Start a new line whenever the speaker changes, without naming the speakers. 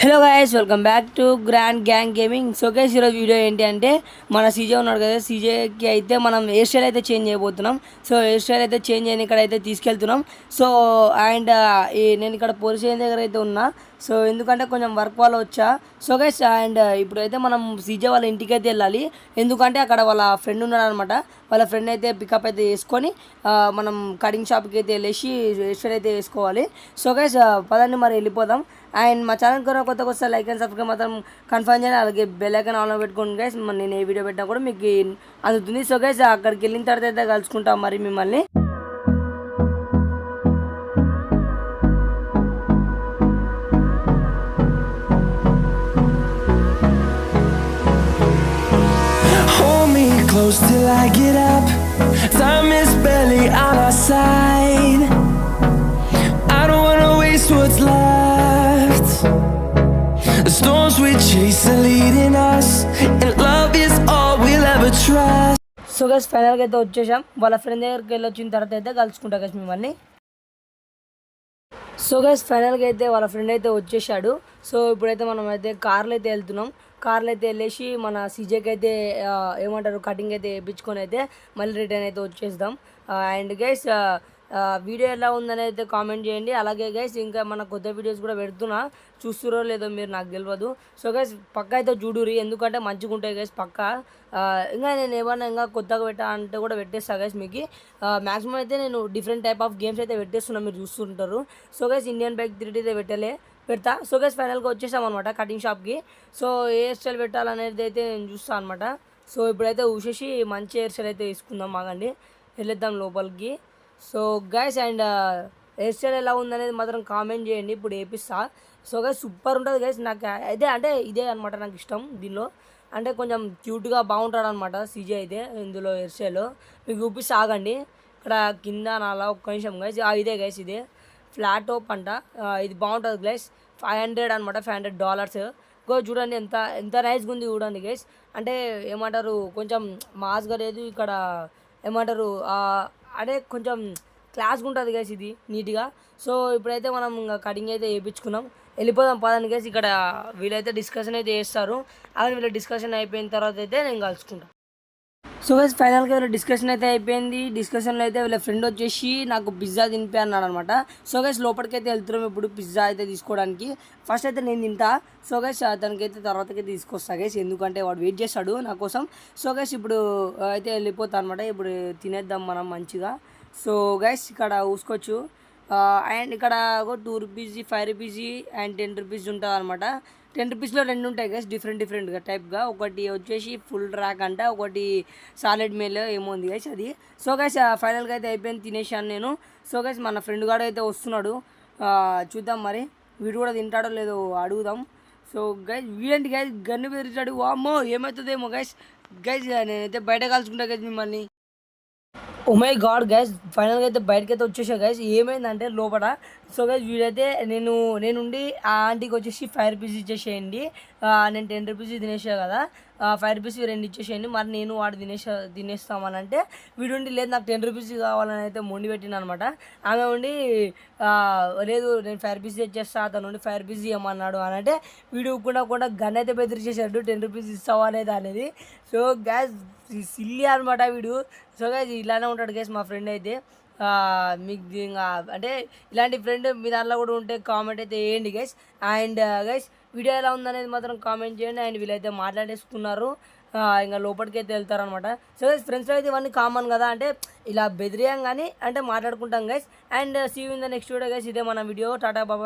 Hello guys, welcome back to grand gang gaming. So guys, ఈరోజు video ఏంటి అంటే మన సీజే ఉన్నాడు కదా, సీజేకి అయితే మనం హెయిర్ స్టైల్ అయితే చేంజ్ చేయబోతున్నాం. సో హెయిర్ స్టైల్ అయితే చేంజ్ చేయని ఇక్కడ అయితే తీసుకెళ్తున్నాం. సో అండ్ నేను ఇక్కడ పోలీస్ స్టేషన్ దగ్గర అయితే ఉన్నా. సో ఎందుకంటే కొంచెం వర్క్ వల్ల వచ్చా. సో గైస్, అండ్ ఇప్పుడైతే మనం సీజే వాళ్ళ ఇంటికి అయితే వెళ్ళాలి. ఎందుకంటే అక్కడ వాళ్ళ ఫ్రెండ్ ఉన్నాడు అనమాట. వాళ్ళ ఫ్రెండ్ అయితే పికప్ అయితే చేసుకొని మనం కటింగ్ షాప్కి అయితే వెళ్ళేసి హెయిర్ స్టైల్ అయితే వేసుకోవాలి. సో గైస్, పదండి మరి వెళ్ళిపోదాం. అండ్ మా ఛానల్ కూడా కొత్తగా వస్తే లైక్ అండ్ సబ్స్క్రైబ్ మాత్రం కన్ఫర్మ్ చేయాలి. అలాగే బెల్ ఐకాన్ ఆన్లో పెట్టుకోండి గైస్. నేను ఏ వీడియో పెట్టినా కూడా మీకు అందుతుంది. సో గైస్, అక్కడికి వెళ్ళిన తర్వాత అయితే కలుసుకుంటాం మరి మిమ్మల్ని.
Close till I get up. Time is barely on our side. I don't wanna waste what's left. The storms we chase are leading us, and love is all we'll ever trust.
So guys, ఫైనల్గా అయితే వచ్చేసాం. వాళ్ళ friend దగ్గరికి వెళ్ళి వచ్చిన తర్వాత అయితే కలుసుకుంటా guys మిమ్మల్ని. సో గైస్, ఫైనల్గా అయితే వాళ్ళ ఫ్రెండ్ అయితే వచ్చేసాడు. సో ఇప్పుడైతే మనం అయితే కార్లో అయితే వెళ్తున్నాం. కార్లో అయితే వెళ్ళేసి మన సీజేకి అయితే ఏమంటారు కటింగ్ అయితే వేయించుకొని అయితే మళ్ళీ రిటర్న్ అయితే వచ్చేద్దాం. అండ్ గైస్, వీడియో ఎలా ఉందని అయితే కామెంట్ చేయండి. అలాగే గైస్, ఇంకా మన కొత్త వీడియోస్ కూడా పెడుతున్నా, చూస్తురో లేదో మీరు నాకు తెలియదు. సో గైస్, పక్క అయితే చూడురి, ఎందుకంటే మంచిగా ఉంటాయి గైస్ పక్క. ఇంకా నేను ఏమన్నా ఇంకా కొత్తగా పెట్టా అంటే కూడా పెట్టేస్తా గైస్ మీకు. మ్యాక్సిమం అయితే నేను డిఫరెంట్ టైప్ ఆఫ్ గేమ్స్ అయితే పెట్టేస్తున్నా, మీరు చూస్తుంటారు. So guys, Indian bike 3D అయితే పెడతా. సో గైస్, ఫైనల్గా వచ్చేసాం అనమాట కటింగ్ షాప్కి. సో ఏ హెయిర్ స్టైల్ పెట్టాలనేది అయితే నేను చూస్తాను అనమాట. సో ఇప్పుడైతే ఊసేసి మంచి హెయిర్ స్టైల్ అయితే తీసుకుందాం, మాగండి వెళ్ళిద్దాం లోపలికి. So guys, and hair style ఎలా ఉందనేది మాత్రం కామెంట్ చేయండి, ఇప్పుడు వేపిస్తా. సో గైస్, సూపర్ ఉంటుంది గైస్. నాకు ఇదే అనమాట నాకు ఇష్టం దీనిలో. అంటే కొంచెం క్యూట్గా బాగుంటాడు అనమాట సీజే అయితే ఇందులో హెయిర్ స్టైల్. మీకు చూపిస్తా ఆగండి. ఇక్కడ కింద నాలా ఒక్క నిమిషం గైస్. ఇదే గైస్, ఇదే ఫ్లాట్ టాప్ అంట. ఇది బాగుంటుంది గైస్. $500 అనమాట, $500. చూడండి ఎంత ఎంత నైస్గా ఉంది చూడండి గైస్. అంటే ఏమంటారు, కొంచెం మాస్గా లేదు ఇక్కడ, ఏమంటారు అంటే కొంచెం క్లాస్గా ఉంటుంది గైస్ ఇది నీట్గా. సో ఇప్పుడైతే మనం ఇంకా కటింగ్ అయితే వేయించుకున్నాం, వెళ్ళిపోదాం పదండి గైస్. ఇక్కడ వీళ్ళైతే డిస్కషన్ అయితే చేస్తారు. అక్కడ వీళ్ళ డిస్కషన్ అయిపోయిన తర్వాత అయితే నేను కలుసుకుంటాను. సో గైస్, ఫైనల్గా వీళ్ళ డిస్కషన్ అయితే అయిపోయింది. డిస్కషన్లో అయితే వీళ్ళ ఫ్రెండ్ వచ్చేసి నాకు పిజ్జా తినిపి అన్నాడు అనమాట. సో గైస్, లోపలికి అయితే వెళ్తున్నాం ఇప్పుడు పిజ్జా అయితే తీసుకోవడానికి. ఫస్ట్ అయితే నేను తింటా. సో గైస్, తనకైతే తర్వాతకైతే తీసుకొస్తా గైస్, ఎందుకంటే వాడు వెయిట్ చేస్తాడు నా కోసం. సో గైస్, ఇప్పుడు అయితే వెళ్ళిపోతా అనమాట. ఇప్పుడు తినేద్దాం మనం మంచిగా. సో గైస్, ఇక్కడ చూసుకోవచ్చు. అండ్ ఇక్కడ ఒక ₹2, ₹5 అండ్ ₹10 ఉంటుంది అనమాట. ₹10లో 2 ఉంటాయి గైస్, డిఫరెంట్గా టైప్గా. ఒకటి వచ్చేసి ఫుల్ ర్యాక్ అంట, ఒకటి సాలిడ్ మీల్ ఏమో ఉంది గైస్ అది. సో గైస్, ఫైనల్గా అయితే అయిపోయింది, తినేసాను నేను. సో గైస్, మన ఫ్రెండ్ గాడు అయితే వస్తున్నాడు, చూద్దాం మరి వీడు కూడా తింటాడో లేదో అడుగుదాం. సో గైస్, వీడేంటి గైస్ గన్ను బెదిరించాడు, వామ్మో ఏమవుతుందేమో గైస్. నేనైతే బయట కలుసుకుంటా గైస్ మిమ్మల్ని. ఓ మై గాడ్ గైస్, ఫైనల్గా అయితే బయటకి అయితే వచ్చేసా గైస్. ఏమైందంటే లోపల, సో గైస్ వీడైతే నేనుండి ఆ ఆంటీకి వచ్చేసి ₹5 ఇచ్చేసేయండి, నేను ₹10 తినేసా కదా, ₹5 2 ఇచ్చేసేయండి, మరి నేను వాడు తినేస్తామని అంటే వీడుండి లేదు నాకు ₹10 కావాలని అయితే మొండి పెట్టిన అనమాట. ఆమె ఉండి లేదు నేను ₹5 తెచ్చేస్తా, అతను ఉండి ₹5 ఇవ్వమన్నాడు అని అంటే వీడు కూడా గన్ అయితే బెదిరించేసాడు, ₹10 ఇస్తావా లేదా అనేది. సో గ్యాస్ సిల్లీ అనమాట వీడు. సో గైస్, ఇలానే ఉంటాడు గైస్ మా ఫ్రెండ్ అయితే. మీకు ఇంకా అంటే ఇలాంటి ఫ్రెండ్ మీ దాంట్లో కూడా ఉంటే కామెంట్ అయితే వేయండి గైస్. అండ్ గైస్, వీడియో ఎలా ఉందనేది మాత్రం కామెంట్ చేయండి. అండ్ వీళ్ళైతే మాట్లాడేసుకున్నారు, ఇంకా లోపలికి అయితే వెళ్తారనమాట. సో గైస్, ఫ్రెండ్స్లో అయితే ఇవన్నీ కామన్ కదా, అంటే ఇలా బెదిరియం కానీ అంటే మాట్లాడుకుంటాం guys. And see you in the next video guys. ఇదే మన వీడియో. టాటా బాబాయ్.